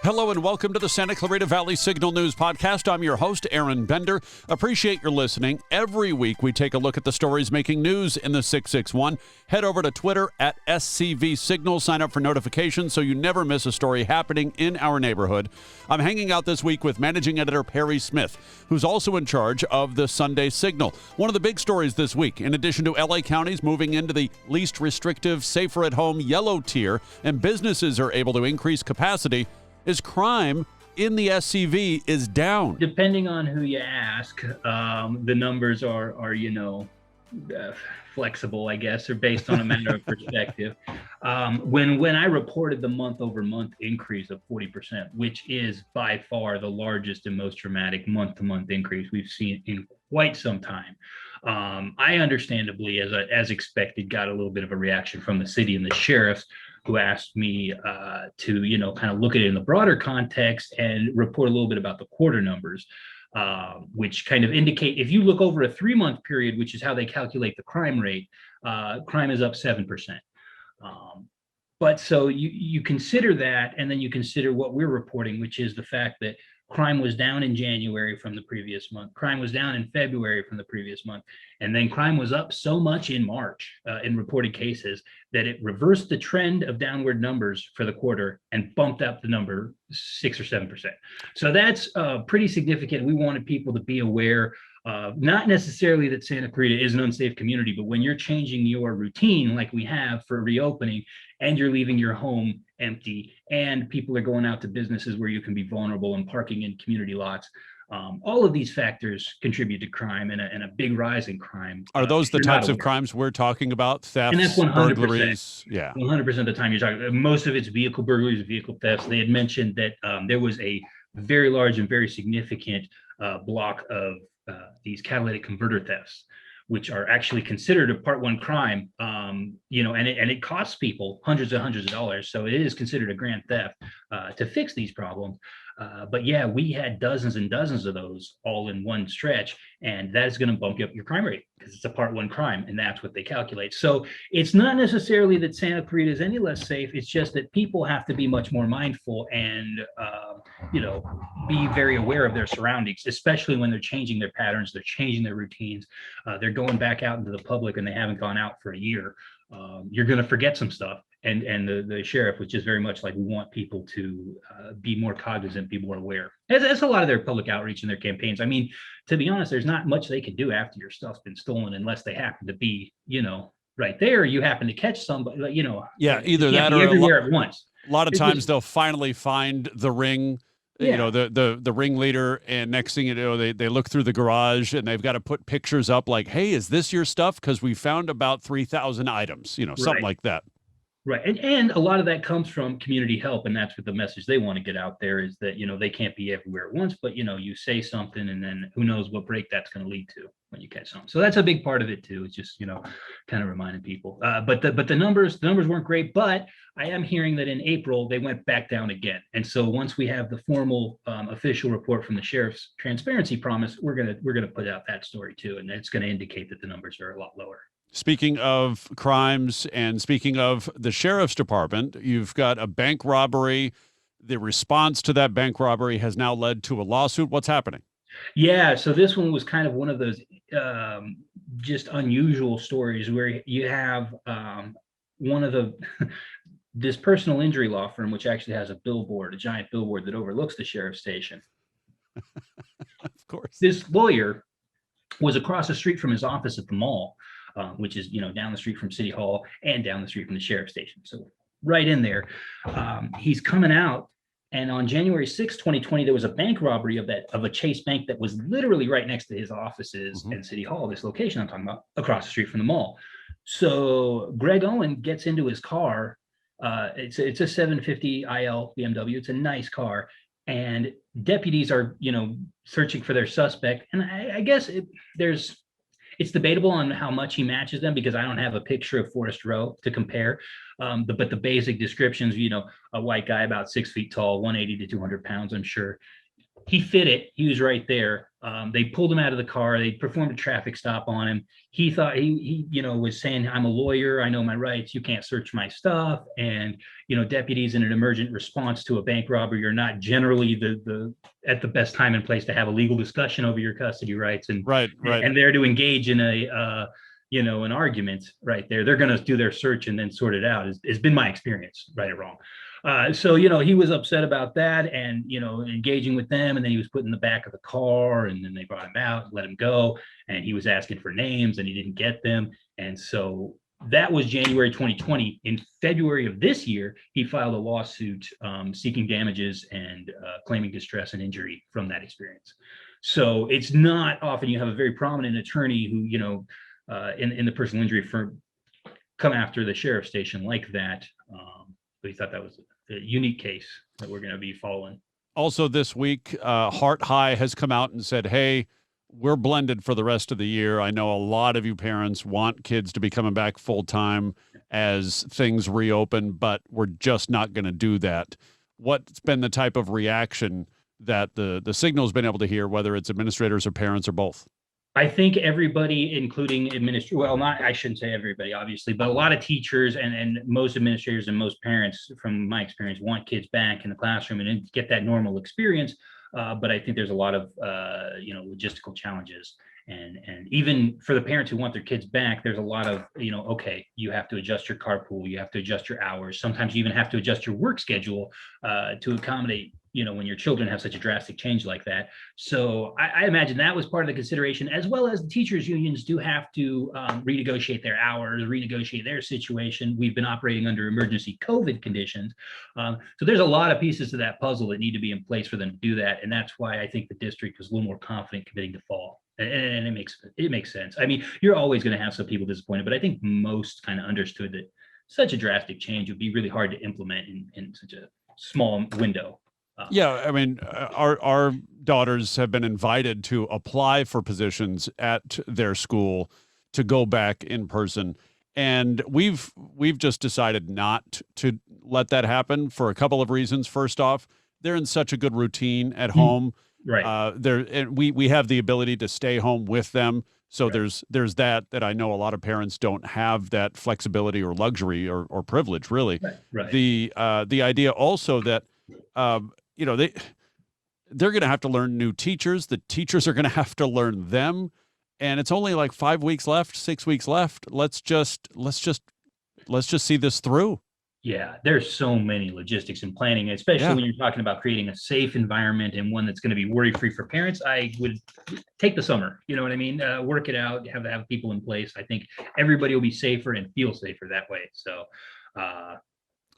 Hello and welcome to the Santa Clarita Valley Signal News Podcast. I'm your host, Aron Bender. Appreciate your listening. Every week we take a look at the stories making news in the 661. Head over to Twitter at SCV Signal. Sign up for notifications so you never miss a story happening in our neighborhood. I'm hanging out this week with Managing Editor Perry Smith, who's also in charge of the Sunday Signal. One of the big stories this week, in addition to LA counties moving into the least restrictive, safer at home yellow tier, and businesses are able to increase capacity, is crime in the SCV is down. Depending on who you ask, the numbers are flexible, I guess, or based on a matter of perspective. When I reported the month-over-month increase of 40%, which is by far the largest and most dramatic month-to-month increase we've seen in quite some time, I understandably, as expected, got a little bit of a reaction from the city and the sheriffs, who asked me to, kind of look at it in the broader context and report a little bit about the quarter numbers, which kind of indicate, if you look over a 3-month period, which is how they calculate the crime rate, crime is up 7%. But so you consider that, and then you consider what we're reporting, which is the fact that crime was down in January from the previous month. Crime was down in February from the previous month. And then crime was up so much in March in reported cases that it reversed the trend of downward numbers for the quarter and bumped up the number 6 or 7%. So that's pretty significant. We wanted people to be aware, not necessarily that Santa Clarita is an unsafe community, but when you're changing your routine like we have for reopening, and you're leaving your home empty, and people are going out to businesses where you can be vulnerable and parking in community lots, all of these factors contribute to crime and a big rise in crime. Are those the types of crimes we're talking about? Thefts, and that's 100%, burglaries? Yeah. 100% of the time you're talking. Most of it's vehicle burglaries, vehicle thefts. They had mentioned that there was a very large and very significant block of these catalytic converter thefts, which are actually considered a Part 1 crime, and it costs people hundreds of dollars. So it is considered a grand theft to fix these problems. But yeah, we had dozens and dozens of those all in one stretch, and that is going to bump you up your crime rate because it's a Part 1 crime, and that's what they calculate. So it's not necessarily that Santa Clarita is any less safe. It's just that people have to be much more mindful and be very aware of their surroundings, especially when they're changing their patterns, they're changing their routines, they're going back out into the public and they haven't gone out for a year. You're going to forget some stuff. And the sheriff was just very much like, we want people to be more cognizant, be more aware. That's a lot of their public outreach and their campaigns. I mean, to be honest, there's not much they can do after your stuff's been stolen unless they happen to be, right there. You happen to catch somebody, Yeah, either that or everywhere at once. A lot of times they'll finally find the ring. Yeah. The ringleader, and next thing you know, they look through the garage and they've got to put pictures up like, hey, is this your stuff? Because we found about 3,000 items, something like that. Right. And a lot of that comes from community help. And that's what the message they want to get out there is that, they can't be everywhere at once, but, you say something and then who knows what break that's going to lead to when you catch something. So that's a big part of it, too. It's just, kind of reminding people. But the numbers weren't great. But I am hearing that in April, they went back down again. And so once we have the formal official report from the sheriff's transparency promise, we're going to put out that story, too. And it's going to indicate that the numbers are a lot lower. Speaking of crimes and speaking of the sheriff's department, you've got a bank robbery. The response to that bank robbery has now led to a lawsuit. What's happening? Yeah, so this one was kind of one of those just unusual stories where you have one of this personal injury law firm, which actually has a giant billboard that overlooks the sheriff's station. Of course. This lawyer was across the street from his office at the mall, which is, down the street from City Hall and down the street from the sheriff's station. So right in there, he's coming out. And on January 6, 2020, there was a bank robbery of a Chase Bank that was literally right next to his offices and City Hall, this location I'm talking about, across the street from the mall. So Greg Owen gets into his car. It's a 750 IL BMW. It's a nice car. And deputies are, searching for their suspect. And I guess it's debatable on how much he matches them because I don't have a picture of Forrest Rowe to compare. But the basic descriptions, a white guy about 6 feet tall, 180 to 200 pounds, I'm sure. He fit it. He was right there. They pulled him out of the car. They performed a traffic stop on him. He thought he was saying, "I'm a lawyer. I know my rights. You can't search my stuff." And deputies in an emergent response to a bank robbery are not generally the at the best time and place to have a legal discussion over your custody rights. And Right. and they're to engage in an argument right there. They're going to do their search and then sort it out. Has been my experience, right or wrong. So he was upset about that, and engaging with them, and then he was put in the back of the car, and then they brought him out, let him go, and he was asking for names, and he didn't get them, and so that was January 2020. In February of this year, he filed a lawsuit seeking damages and claiming distress and injury from that experience. So it's not often you have a very prominent attorney who in the personal injury firm come after the sheriff's station like that. But he thought that was a unique case that we're going to be following. Also this week, Hart High has come out and said, hey, we're blended for the rest of the year. I know a lot of you parents want kids to be coming back full time as things reopen, but we're just not going to do that. What's been the type of reaction that the Signal's been able to hear, whether it's administrators or parents or both? I think everybody, including I shouldn't say everybody, obviously, but a lot of teachers and most administrators and most parents, from my experience, want kids back in the classroom and get that normal experience. But I think there's a lot of, logistical challenges. And even for the parents who want their kids back, there's a lot of, okay, you have to adjust your carpool, you have to adjust your hours. Sometimes you even have to adjust your work schedule to accommodate when your children have such a drastic change like that. So I imagine that was part of the consideration, as well as the teachers unions do have to renegotiate their hours, renegotiate their situation. We've been operating under emergency COVID conditions. So there's a lot of pieces to that puzzle that need to be in place for them to do that. And that's why I think the district was a little more confident committing to fall. And it makes sense. I mean, you're always going to have some people disappointed, but I think most kind of understood that such a drastic change would be really hard to implement in such a small window. Yeah, I mean, our daughters have been invited to apply for positions at their school to go back in person, and we've just decided not to let that happen for a couple of reasons. First off, they're in such a good routine at home. Right. And we have the ability to stay home with them. So Right. there's that I know a lot of parents don't have that flexibility or luxury or privilege, really. Right. The idea also that they're going to have to learn new teachers. The teachers are going to have to learn them, and it's only like 5 weeks left, 6 weeks left. Let's just see this through. Yeah, there's so many logistics and planning, especially when you're talking about creating a safe environment and one that's going to be worry-free for parents. I would take the summer, you know what I mean? Work it out, have people in place. I think everybody will be safer and feel safer that way. So,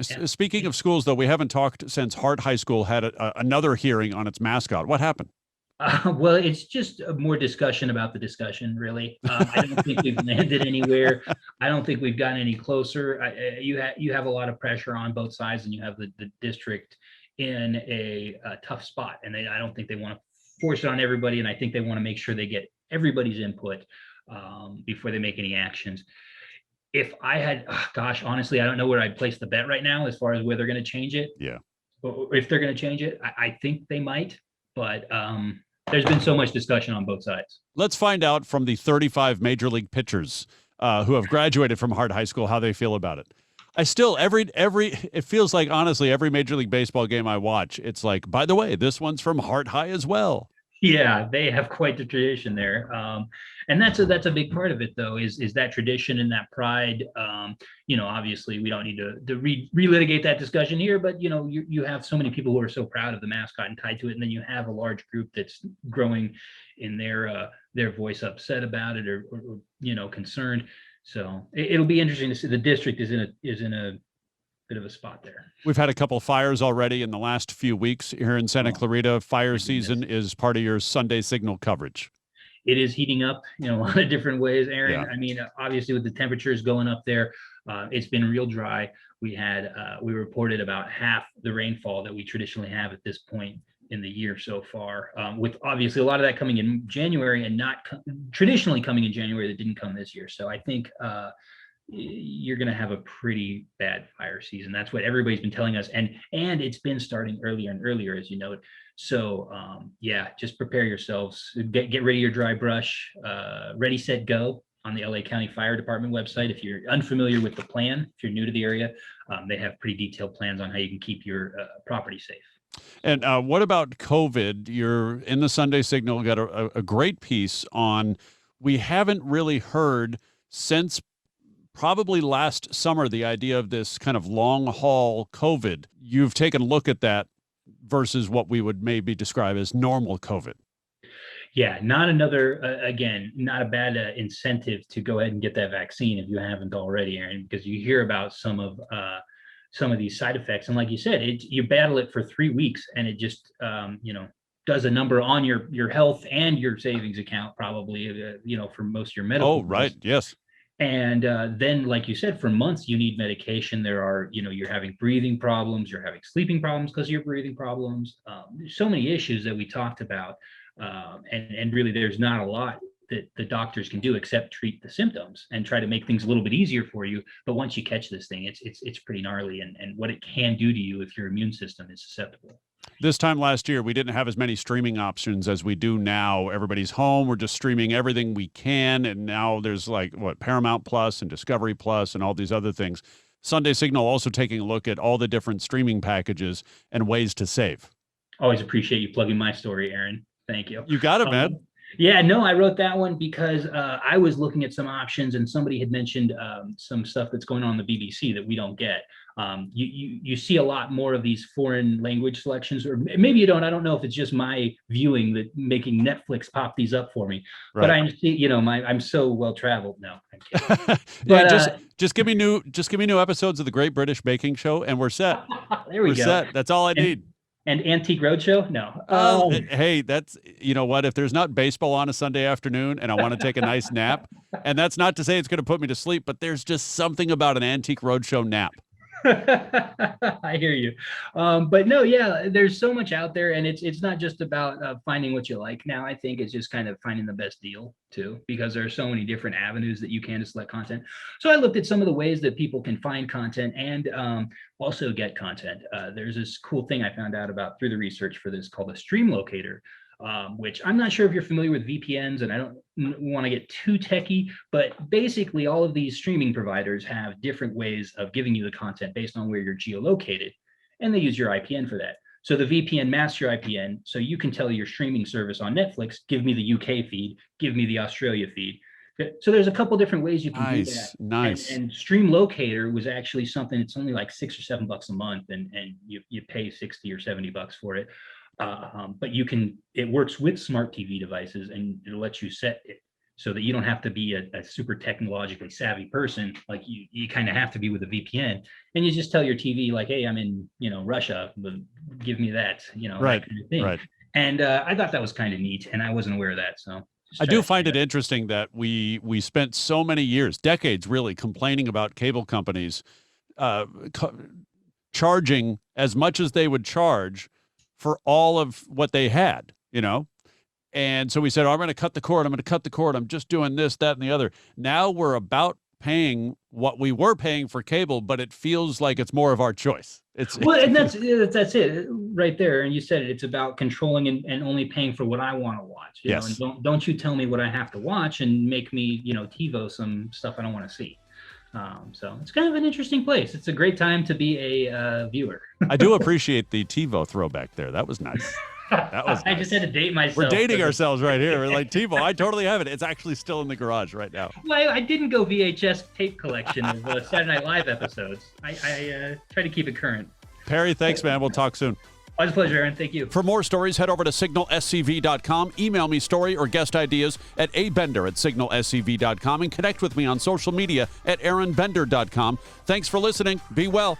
Speaking of schools, though, we haven't talked since Hart High School had another hearing on its mascot. What happened? Well, it's just more discussion about the discussion, really. I don't think we've landed anywhere. I don't think we've gotten any closer. You have a lot of pressure on both sides, and you have the district in a tough spot. And I don't think they want to force it on everybody. And I think they want to make sure they get everybody's input before they make any actions. If I had, honestly, I don't know where I'd place the bet right now as far as whether they're going to change it. Yeah. Or if they're going to change it, I think they might. But there's been so much discussion on both sides. Let's find out from the 35 major league pitchers who have graduated from Hart High School how they feel about it. I still it feels like, honestly, every Major League Baseball game I watch, it's like, by the way, this one's from Hart High as well. Yeah, they have quite the tradition there, and that's a big part of it, though, is that tradition and that pride. Obviously, we don't need to relitigate that discussion here, but you have so many people who are so proud of the mascot and tied to it, and then you have a large group that's growing in their voice, upset about it or concerned. So it'll be interesting to see. The district is in a bit of a spot there. We've had a couple of fires already in the last few weeks here in Santa Clarita. Fire season is part of your Sunday Signal coverage. It is heating up in a lot of different ways, Aaron. Yeah. I mean, obviously with the temperatures going up there, it's been real dry. We reported about half the rainfall that we traditionally have at this point in the year so far, with obviously a lot of that coming in January and not traditionally coming in January that didn't come this year. So I think you're going to have a pretty bad fire season. That's what everybody's been telling us. And it's been starting earlier and earlier, as you know. So just prepare yourselves. Get rid of your dry brush. Ready, set, go on the LA County Fire Department website. If you're unfamiliar with the plan, if you're new to the area, they have pretty detailed plans on how you can keep your property safe. And what about COVID? You're in the Sunday Signal, got a great piece on, we haven't really heard since probably last summer, the idea of this kind of long haul COVID. You've taken a look at that versus what we would maybe describe as normal COVID. Yeah, not another, again, not a bad incentive to go ahead and get that vaccine if you haven't already, Aaron, because you hear about some of these side effects. And like you said, you battle it for 3 weeks and it just, does a number on your health and your savings account, probably, for most of your medical. Oh, right. Yes. And then, like you said, for months, you need medication. There are, you're having breathing problems, you're having sleeping problems because of your breathing problems. There's so many issues that we talked about. And really, there's not a lot that the doctors can do except treat the symptoms and try to make things a little bit easier for you. But once you catch this thing, it's pretty gnarly, and what it can do to you if your immune system is susceptible. This time last year, we didn't have as many streaming options as we do now. Everybody's home. We're just streaming everything we can. And now there's Paramount Plus and Discovery Plus and all these other things. Sunday Signal also taking a look at all the different streaming packages and ways to save. Always appreciate you plugging my story, Aaron. Thank you. You got it, man. Yeah, no, I wrote that one because I was looking at some options, and somebody had mentioned some stuff that's going on the BBC that we don't get. You see a lot more of these foreign language selections, or maybe you don't. I don't know if it's just my viewing that making Netflix pop these up for me. Right. But I'm so well traveled. No, I'm kidding. But just give me new episodes of the Great British Baking Show, and we're set. There we go. Set. That's all I need. And Antique Roadshow? No. Hey, that's, you know what? If there's not baseball on a Sunday afternoon and I want to take a nice nap, and that's not to say it's going to put me to sleep, but there's just something about an Antique Roadshow nap. I hear you. But no, yeah, there's so much out there, and it's not just about finding what you like. Now, I think it's just kind of finding the best deal too, because there are so many different avenues that you can to select content. So I looked at some of the ways that people can find content and also get content. There's this cool thing I found out about through the research for this called a stream locator. Which I'm not sure if you're familiar with VPNs, and I don't want to get too techie, but basically all of these streaming providers have different ways of giving you the content based on where you're geolocated, and they use your IPN for that. So the VPN masks your IPN, so you can tell your streaming service on Netflix, give me the UK feed, give me the Australia feed. So there's a couple different ways you can do that. Nice. And Stream Locator was actually something, it's only like $6 or $7 a month, and you pay $60 or $70 for it. But it works with smart TV devices, and it'll let you set it so that you don't have to be a super technologically savvy person. Like you kind of have to be with a VPN, and you just tell your TV like, hey, I'm in, Russia, but give me that, right, that kind of thing. Right. And I thought that was kind of neat, and I wasn't aware of that. So I do find it interesting that we spent so many years, decades really, complaining about cable companies charging as much as they would charge for all of what they had, And so we said, I'm going to cut the cord. I'm just doing this, that, and the other. Now we're about paying what we were paying for cable, but it feels like it's more of our choice. And that's it right there. And you said it's about controlling and only paying for what I want to watch. Yes. And don't you tell me what I have to watch and make me, TiVo some stuff I don't want to see. So it's kind of an interesting place. It's a great time to be a viewer. I do appreciate the TiVo throwback there. That was nice. I just had to date myself. We're dating ourselves right here. We're like, TiVo, I totally have it. It's actually still in the garage right now. Well, I didn't go VHS tape collection of Saturday Night Live episodes. I try to keep it current. Perry, thanks, man. We'll talk soon. Always a pleasure, Aaron. Thank you. For more stories, head over to signalscv.com. Email me story or guest ideas at abender@signalscv.com and connect with me on social media at aronbender.com. Thanks for listening. Be well.